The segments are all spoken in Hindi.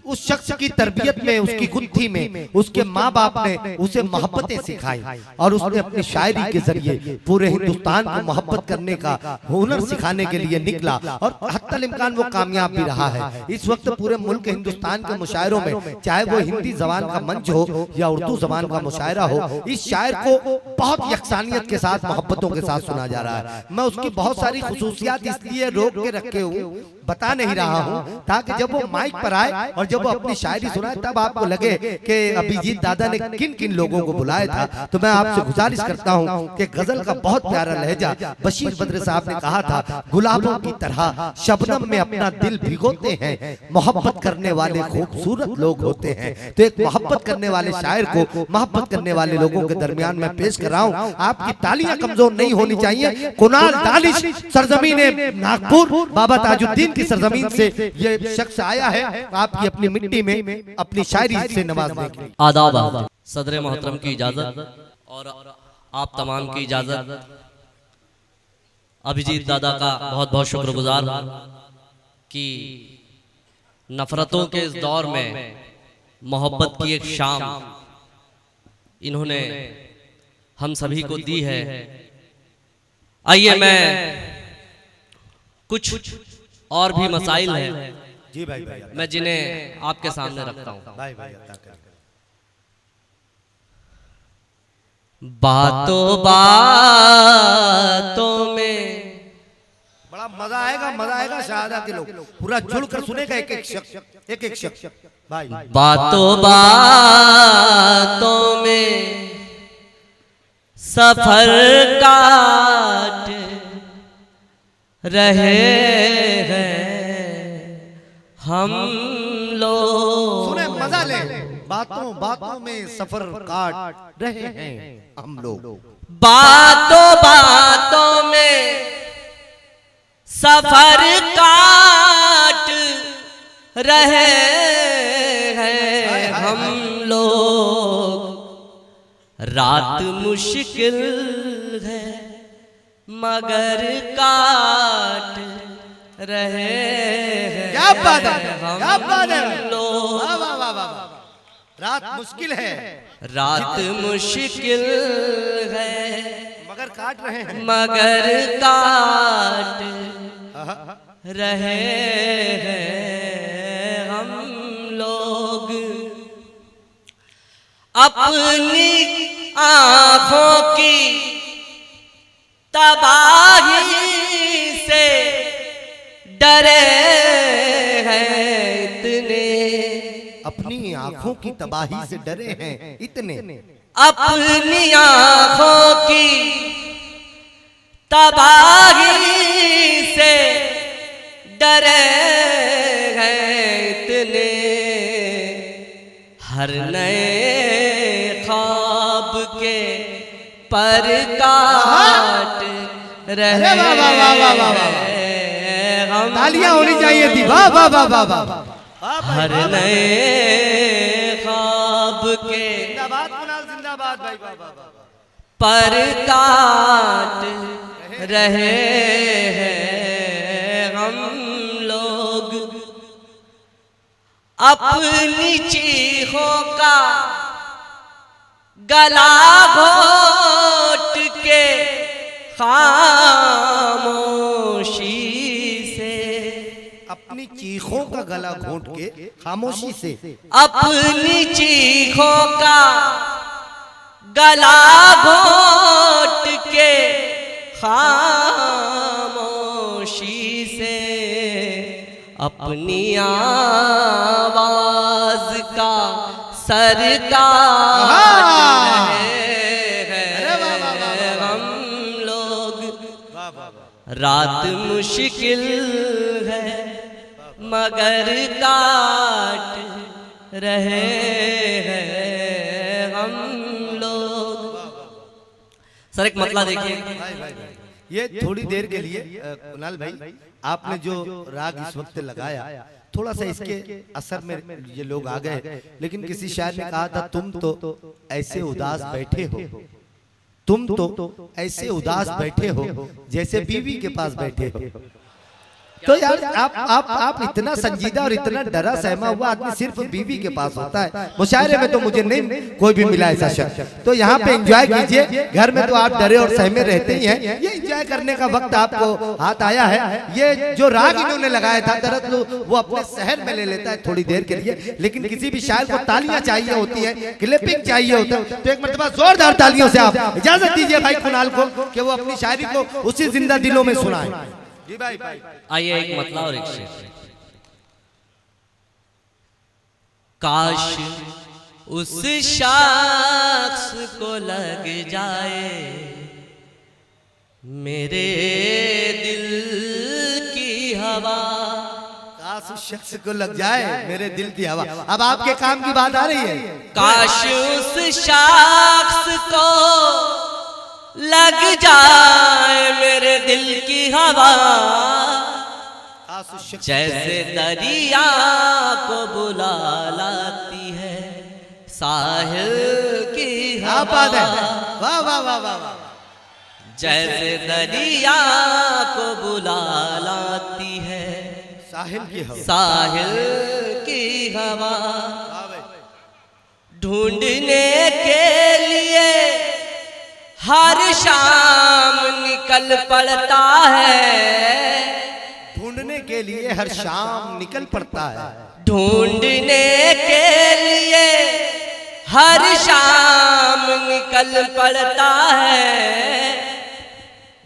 उस शख्स की तरबियत में, उसकी गुत्थी में उसके माँ बाप ने उसे मोहब्बतें सिखाई और उसने अपनी शायरी के जरिए पूरे हिंदुस्तान को मोहब्बत करने का हुनर सिखाने के लिए निकला और हत्तल इम्कान वो कामयाब भी रहा है। इस वक्त पूरे मुल्क हिंदुस्तान के मुशायरों में, चाहे वो हिंदी जबान का मंच हो या उर्दू जबान का मुशायरा हो, इस शायर को बहुत यकसानियत के साथ, मोहब्बतों के साथ सुना जा रहा है। मैं उसकी बहुत सारी खुसूसियात इसलिए रोक के रखे हूँ, बता नहीं रहा हूँ, ताकि जब वो माइक पर आए और जब वो अपनी शायरी सुनाए तब आपको लगे कि अभिजीत दादा ने किन किन लोगों को बुलाया था। तो मैं आपसे गुजारिश करता हूँ कि गजल का बहुत प्यारा लहजा बशीर बद्र साहब ने कहा था, गुलाबों की तरह शबनम में अपना दिल भिगोते हैं, मोहब्बत करने वाले खूबसूरत लोग होते हैं। तो एक मोहब्बत करने वाले शायर को मोहब्बत करने वाले लोगों के दरमियान में पेश कर रहा हूँ। आपकी तालियां कमजोर नहीं होनी चाहिए। कुणाल दानिश सरजमीन नागपुर बाबा ताजुद्दीन की सरजमीन से ये शख्स आया है आपकी अपनी मिट्टी में अपनी शायरी से नवाजने के लिए। आदाब सदर मोहतरम की इजाजत और आप तमाम की इजाजत। अभिजीत दादा का बहुत बहुत शुक्रगुजार कि नफरतों के इस दौर में मोहब्बत की एक शाम इन्होंने हम सभी को दी है। आइए मैं कुछ और भी मसाइल हैं जी भाई, मैं जिन्हें आपके सामने रखता हूं। बातों बातों में बड़ा मजा आएगा शहादा के लोग पूरा जुड़ कर सुनेगा एक एक शख्स भाई। बातों बातों में सफर काट रहे हैं हम लोग। सुने मजा ले। बातों बातों में सफर काट रहे हैं हम लोग। बातों बातों में सफर काट रहे हैं हम लोग। रात मुश्किल है मगर काट रहे हैं। क्या बात है, क्या बात है। लोग वाह वाह वाह वाह। रात मुश्किल है, रात मुश्किल है मगर काट रहे हैं, मगर काट रहे हैं हम लोग। अपनी आंखों की तबाही से डरे हैं इतने। अपनी आंखों की तबाही से डरे हैं इतने। अपनी आंखों की तबाही से डरे हैं इतने। हर नए ख्वाब के पर काट रहे हम। तालियां होनी चाहिए थी। वाह वाह वाह वाह वाह। हर नए ख्वाब के जिंदाबाद कुणाल, जिंदाबाद भाई। वाह वाह वाह। पर काट रहे हैं हम लोग। अपनी चीखों का गला घोट के खामोशी से। अपनी चीखों का गला घोंट के खामोशी से। अपनी चीखों का गला घोट के खामोशी से। अपनी आवाज का सर काट रहे हैं हम लोग। रात मुश्किल है मगर काट रहे हैं हम लोग। सर एक मतलब देखिए, ये थोड़ी देर के लिए कुणाल भाई आपने जो राग इस वक्त लगाया, थोड़ा सा इसके असर में ये लोग आ गए। लेकिन किसी शायर ने कहा था, तुम तो ऐसे उदास बैठे हो, तुम तो ऐसे उदास बैठे हो जैसे बीवी के पास बैठे हो। तो यार आप इतना संजीदा और इतना डरा सहमा हुआ आदमी सिर्फ बीवी के पास होता है। मुशायरे में तो मुझे नहीं कोई भी मिला ऐसा शख्स। तो यहाँ पे एंजॉय कीजिए, घर में तो आप डरे और सहमे रहते ही हैं। ये एंजॉय करने का वक्त आपको हाथ आया है। ये जो राग इन्होंने लगाया था दरअसल वो अपने शहर में ले लेता है थोड़ी देर के लिए, लेकिन किसी भी शायर को तालियां चाहिए होती है, क्लिपिंग चाहिए होता है। तो एक मरतबा जोरदार तालियों से आप इजाजत दीजिए भाई कुणाल को कि वो अपनी शायरी को उसी जिंदा दिलों में सुनाए। जी भाई आइए एक मतला और एक शेर। काश उस शख्स को लग जाए मेरे दिल की हवा। काश उस शख्स को लग जाए मेरे दिल की हवा। अब आपके काम की बात आ रही है। काश उस शख्स को लग जाए मेरे दिल की हवा, जैसे दरिया को बुला लाती है साहिल की हवा। वाह वाह वाह वाह। जैसे दरिया को बुला लाती है साहिल की हवा, साहिल की हवा। ढूंढने के लिए हर शाम निकल पड़ता है, ढूंढने के लिए हर शाम निकल पड़ता है। ढूंढने के लिए हर शाम निकल पड़ता है।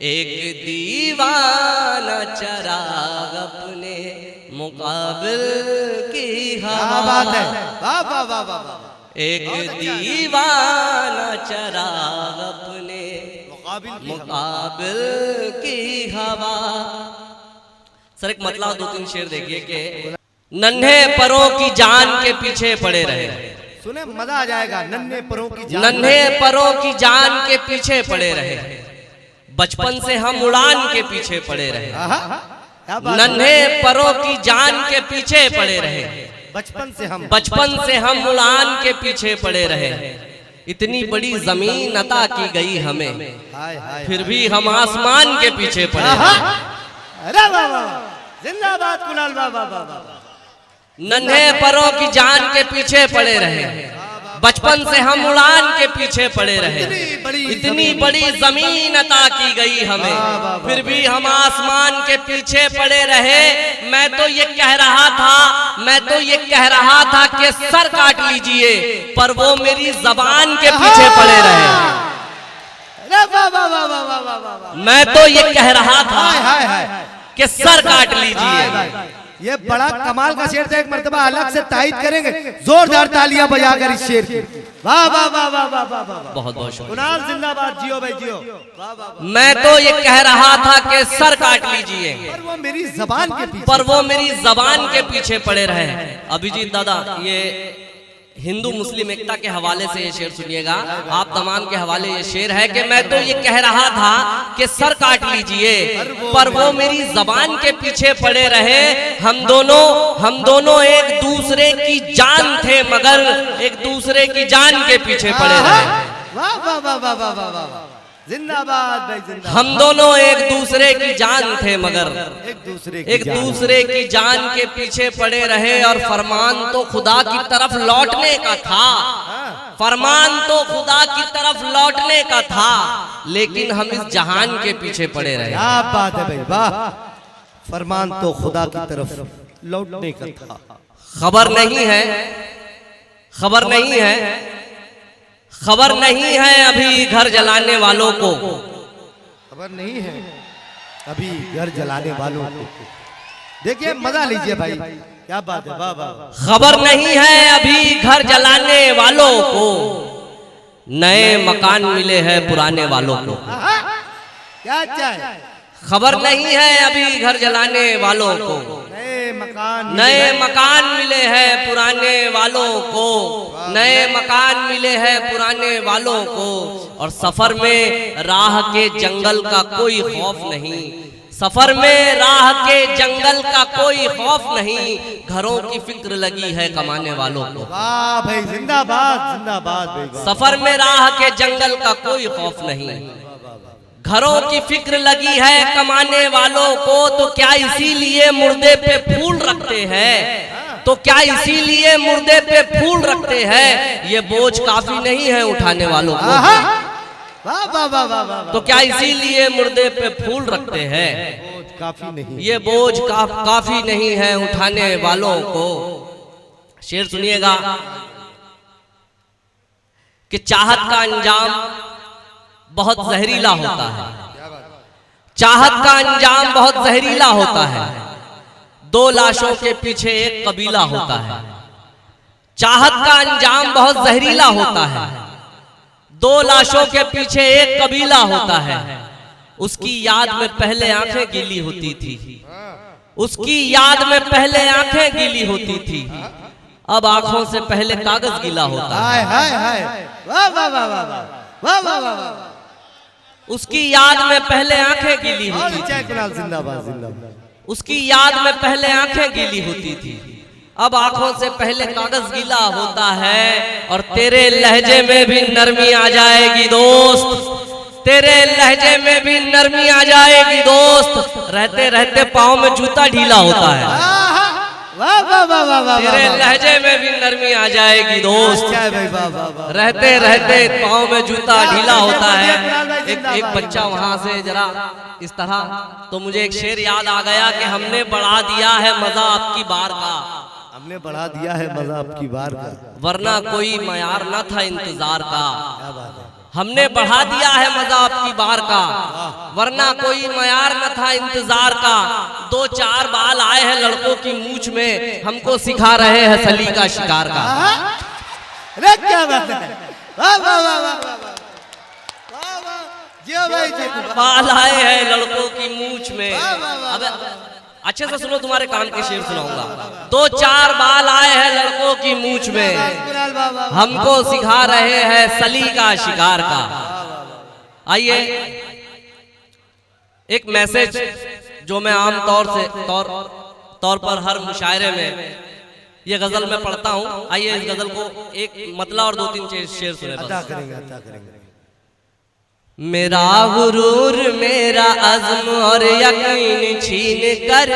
एक दीवाना चराग अपने मुकाबिल की हवा। बात है, वाह वाह वाह वाह। एक दीवाना चराग अपने मुकाबिल की हवा। सर एक मतलब दो तीन शेर देखिए कि नन्हे परों की जान के पीछे पड़े रहे। सुने मजा आ जाएगा। नन्हे परों की जान, नन्हे परों की जान के पीछे पड़े रहे, बचपन से हम उड़ान के पीछे पड़े रहे। नन्हे परों की जान के पीछे पड़े रहे, बचपन से हम उड़ान के पीछे पड़े रहे। इतनी बड़ी जमीन अता की गई हमें, फिर भी हम आसमान के पीछे पड़े रहे। अरे वाह वाह, जिंदाबाद कुणाल, वाह वाह वाह। नन्हे परों की जान के पीछे पड़े रहे, बचपन से हम उड़ान के पीछे पड़े रहे। इतनी बड़ी जमीन अता की गई हमें, फिर भी हम आसमान के पीछे पड़े रहे। मैं तो ये कह रहा था कि सर काट लीजिए, पर वो मेरी जबान के पीछे पड़े रहे। मैं तो ये कह रहा था कि सर काट लीजिए। ये बड़ा कमाल का शेर था। एक मर्तबा अलग से तायीद करेंगे, जोरदार तालियां बजाकर इस शेर की। वाह वाह वाह वाह वाह वाह वाह। बहुत बहुत शुक्रिया कुणाल, जिंदाबाद, जियो भाई जियो। मैं तो ये कह रहा था कि सर काट लीजिए, पर वो मेरी जबान के पीछे पड़े रहे। अभिजीत दादा, ये हिंदू मुस्लिम एकता के हवाले से ये शेर सुनिएगा। आप तमाम के हवाले ये शेर है कि मैं तो ये कह रहा था कि सर काट लीजिए, पर वो मेरी जबान के पीछे पड़े रहे। हम दोनों एक दूसरे की जान थे, मगर एक दूसरे की जान के पीछे पड़े रहे। वाह वाह वाह वाह वाह वाह, जिंदाबाद भाई जिंदाबाद। हम दोनों एक दूसरे की जान थे, मगर एक दूसरे की जान के पीछे पड़े रहे। और फरमान तो खुदा की तरफ लौटने का था, फरमान तो खुदा की तरफ लौटने का था, लेकिन हम इस जहान के पीछे पड़े रहे। क्या बात है भाई, वाह। फरमान तो खुदा की तरफ लौटने का था। खबर नहीं है अभी घर जलाने वालों को, खबर नहीं है अभी घर जलाने वालों को। देखिए मजा लीजिए भाई, क्या बात है, वाह वाह। खबर नहीं है अभी घर जलाने वालों को, नए मकान मिले हैं पुराने वालों को। क्या चाहे, खबर नहीं है अभी घर जलाने वालों को, नए मकान मिले हैं पुराने वालों को, नए मकान मिले हैं पुराने वालों को। और सफर में राह के जंगल का कोई खौफ नहीं, सफर में राह के जंगल का कोई खौफ नहीं, घरों की फिक्र लगी है कमाने वालों को। वाह भाई, जिंदाबाद जिंदाबाद भाई। सफर में राह के जंगल का कोई खौफ नहीं, घरों की फिक्र लगी है कमाने वालों को, तो क्या इसीलिए मुर्दे पे फूल रखते हैं? तो क्या इसीलिए मुर्दे पे फूल रखते हैं? ये बोझ काफी नहीं है उठाने वालों को। वाह वाह वाह वाह वाह। तो क्या इसीलिए मुर्दे पे फूल रखते हैं? काफी नहीं, ये बोझ काफी नहीं है उठाने वालों को। शेर सुनिएगा कि चाहत का अंजाम बहुत जहरीला होता है। चाहत का अंजाम बहुत जहरीला होता है। दो लाशों के पीछे एक कबीला होता है। चाहत का अंजाम बहुत जहरीला होता है। दो लाशों के पीछे एक कबीला होता है। उसकी याद में पहले आंखें गीली होती थी। उसकी याद में पहले आंखें गीली होती थी। अब आंखों से पहले कागज गीला होता है। हाय हाय वाह वाह वाह वाह वाह वाह वाह। उसकी याद में पहले आंखें गीली होती थी। जिंदाबाद जिंदाबाद। उसकी याद में पहले आंखें गीली होती थी। अब आंखों से पहले कागज गीला होता है। और तेरे लहजे में भी नरमी आ जाएगी दोस्त। तेरे लहजे में भी नरमी आ जाएगी दोस्त। रहते रहते पाँव में जूता ढीला होता है। वाह वाह वाह वाह वाह। तेरे लहजे में भी नरमी आ जाएगी दोस्त। रहते रहते पाँव में जूता ढीला होता है। एक बच्चा वहां से जरा इस तरह, तो मुझे एक शेर याद आ गया कि हमने बढ़ा दिया है मजा आपकी बार का। हमने बढ़ा दिया है मजा आपकी बार का, वरना कोई मयार न था इंतजार का। हमने बढ़ा दिया है मजा आपकी बार का, वरना कोई मयार न था इंतजार का। दो चार बाल आए हैं लड़कों की मूंछ में, हमको सिखा रहे हैं सलीका शिकार का। अरे क्या बात है। वाह वाह वाह वाह वाह वाह। जियो भाई जी। बाल आए हैं लड़कों की मूंछ में। अब अच्छे से सुनो, तुम्हारे काम के शेर सुनाऊंगा। दो चार बाल आए हैं लड़कों की मूंछ में, हमको सिखा रहे हैं सलीका शिकार का। आइए एक मैसेज जो मैं आम तौर पर हर मुशायरे में ये गजल में पढ़ता हूँ। आइए इस गजल को एक मतला और दो तीन शेर सुने। अदा करेंगे। मेरा गुरूर मेरा अज़्म और यकीन छीन कर,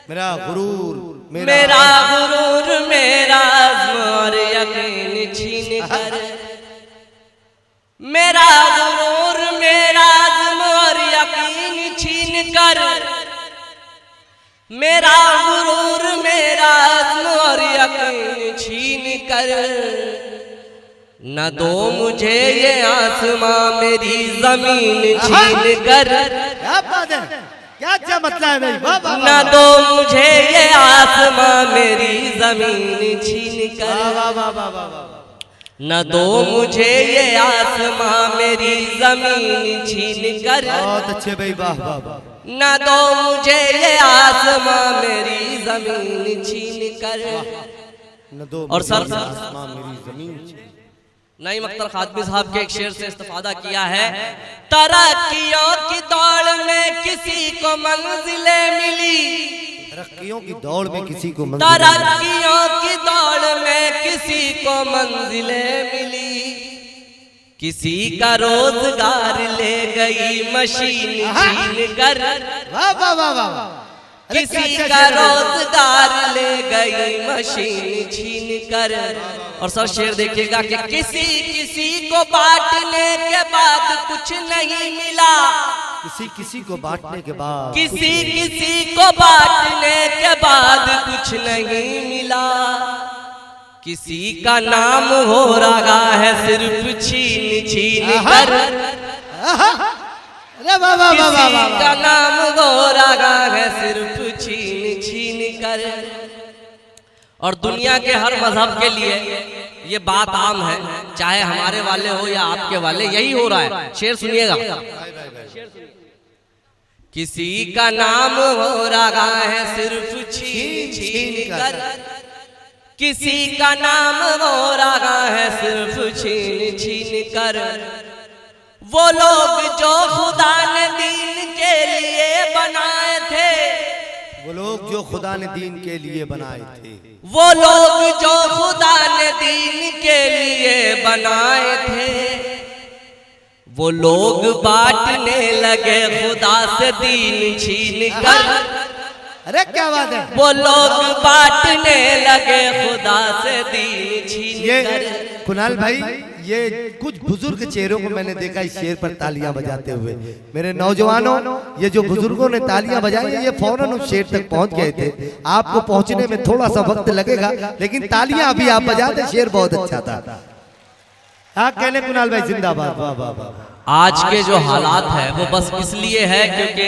मेरा गुरूर मेरा गुरूर मेरा अज़्म और यकीन छीन कर, मेरा गुरूर मेरा अज़्म और यकीन छीन कर, मेरा गुरूर मेरा अज़्म और यकीन छीन कर। न दो मुझे ये आसमां मेरी जमीन छीन कर। क्या बात है, क्या मतलब है भाई। वाह वाह। न दो मुझे ये आसमां मेरी जमीन छीन कर। वाह वाह वाह वाह। न दो मुझे ये आसमां मेरी जमीन छीन कर। बहुत अच्छे भाई, वाह वाह वाह। न दो मुझे ये आसमां मेरी जमीन छीन कर। न दो और सर आसमां मेरी जमीन। नईम अख्तर खातमी साहब के एक शेर से इस्तेफादा किया है। तरक्कियों की दौड़ में किसी को मंजिलें मिली, तरक्कियों की दौड़ में किसी को तरक्कियों की दौड़ में किसी को मंजिलें मिली, किसी का रोजगार ले गई मशीन छीन कर। वाह वाह वाह वाह। किसी का रोजगार ले गई मशीन छीन कर। और सर शेर देखिएगा कि किसी को बांटने के बाद कुछ नहीं मिला, किसी को बांटने के बाद, किसी को बांटने के बाद कुछ नहीं मिला, किसी का नाम हो रहा है सिर्फ छीन छीन कर। किसी का नाम हो रहा है सिर्फ छीन छीन कर। और दुनिया के हर मजहब के लिए ये बात आम है, चाहे हमारे वाले हो या आपके वाले, यही हो रहा है। शेर सुनिएगा। किसी का नाम हो रहा है सिर्फ छीन छीन कर, किसी का नाम हो रहा है सिर्फ छीन छीन कर। वो लोग जो खुदा ने दीन के लिए बनाए थे, वो लोग जो खुदा ने दीन के लिए बनाए थे, वो लोग जो खुदा ने दीन के लिए बनाए थे, वो लोग बांटने लगे खुदा से दीन छीन कर। अरे क्या बात है। वो लोग बांटने लगे खुदा से दीन छीन कर। कुणाल भाई, ये कुछ बुजुर्ग चेहरों को मैंने देखा इस शेर पर तालियां बजाते हुए। मेरे नौजवानों, ये जो बुजुर्गों ने तालियां बजाई, ये फौरन उस शेर तक पहुंच गए थे। आपको पहुंचने में थोड़ा सा वक्त लगेगा, लेकिन तालियां अभी आप बजाते, शेर बहुत अच्छा था। हाँ कहने कुणाल भाई जिंदाबाद। वाह वाह वाह। आज के जो हालात है वो बस इसलिए है क्योंकि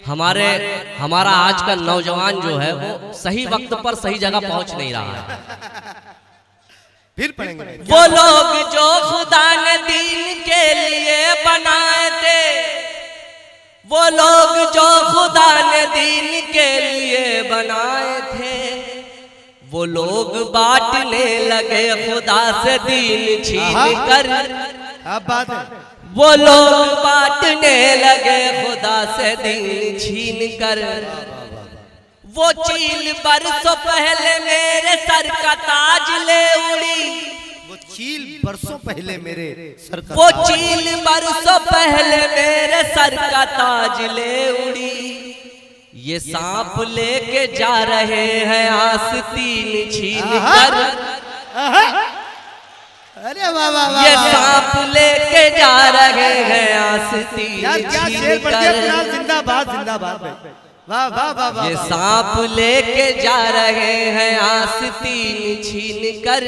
हमारा आज का नौजवान जो है वो सही वक्त पर सही जगह पहुंच नहीं रहा है। फिर पढ़ेंगे। वो लोग जो खुदा ने दीन के लिए बनाए थे, वो लोग जो खुदा ने दीन के लिए बनाए थे, वो लोग बांटने लगे खुदा से दीन छीन कर। अब बात है। वो लोग बांटने लगे खुदा से दीन छीन कर। वो चील बरसों पहले मेरे सर का ताज ले उड़ी। वो चील बरसों पहले मेरे सर का वो चील बरसों पहले मेरे सर का ताज ले उड़ी। ये सांप लेके जा रहे हैं आस्तीन छीन कर। अरे वाह वाह वाह। ये सांप लेके जा रहे हैं आस्तीन छीन कर। जिंदाबाद जिंदाबाद। वाह वाह वाह वाह। ये सांप लेके जा रहे हैं आस्तीन छीन कर।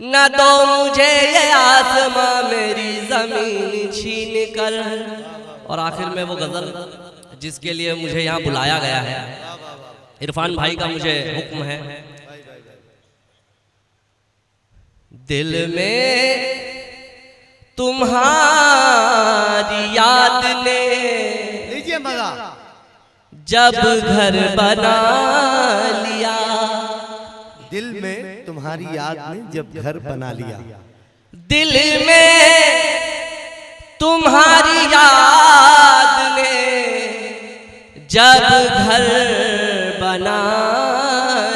न दो मुझे ये आसमां मेरी जमीन छीन कर। और आखिर में वो गजल जिसके लिए मुझे यहाँ बुलाया गया है, इरफान भाई का मुझे हुक्म है। दिल में तुम्हारी याद ने लीजिए मजा। जब घर बना लिया। दिल में तुम्हारी याद ने जब घर बना लिया। दिल में तुम्हारी याद ने जब घर बना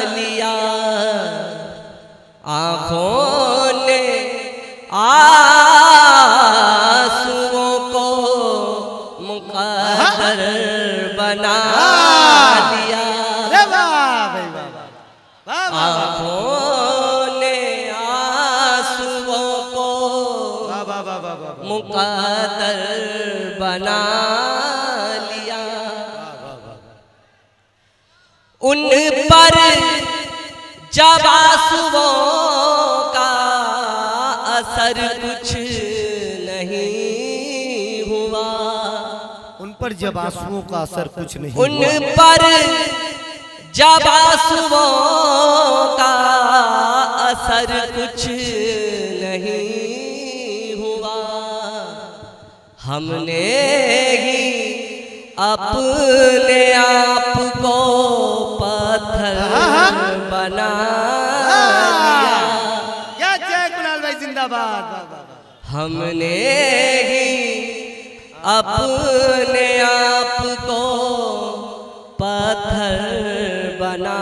लिया। आँखों ने आंसुओं को मुकद्दर बना लिया। आँखों ने आंसुओं को मुकद्दर बना लिया। उन पर जब आंसुओं का असर कुछ नहीं हुआ। उन पर जब आंसुओं का असर कुछ नहीं उन पर जब आंसुओं का असर कुछ नहीं हुआ। हमने ही अपने आप को पत्थर बना लिया। क्या जय कुणाल भाई जिंदाबाद। हमने ही अपने आप को पत्थर बना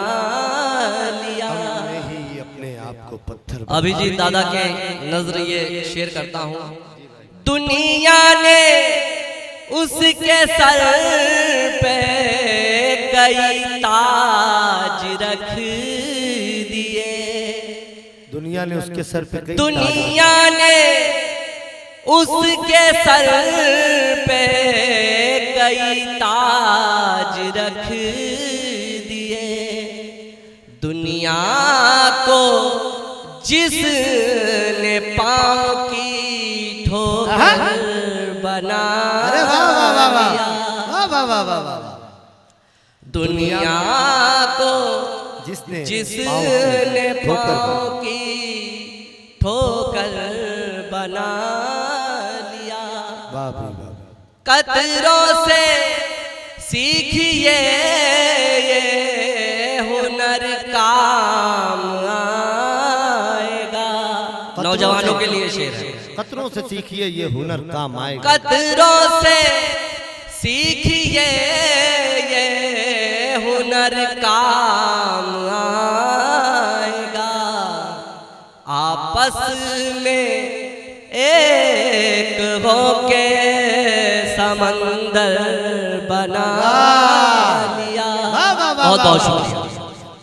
लिया। हमने ही अपने आप को पत्थर। अभिजीत दादा के नजर ये शेर करता हूँ। दुनिया ने उसके सर पे कई ताज रख दिए। दुनिया ने उसके सर पे कई दुनिया ने उसके सर पे कई ताज रख दिए। दुनिया को जिसने पाँव की ठोकर बना लिया। दुनिया को जिसने पाँव की ठोकर बना लिया। कतरों से सीखिए ये हुनर काम आएगा। नौजवानों के लिए शेर है। कतरों से सीखिए ये हुनर काम आएगा। कतरों से सीखिए ये हुनर काम आएगा। आपस में एक होके समंदर बना लिया। बहुत बहुत शुक्रिया।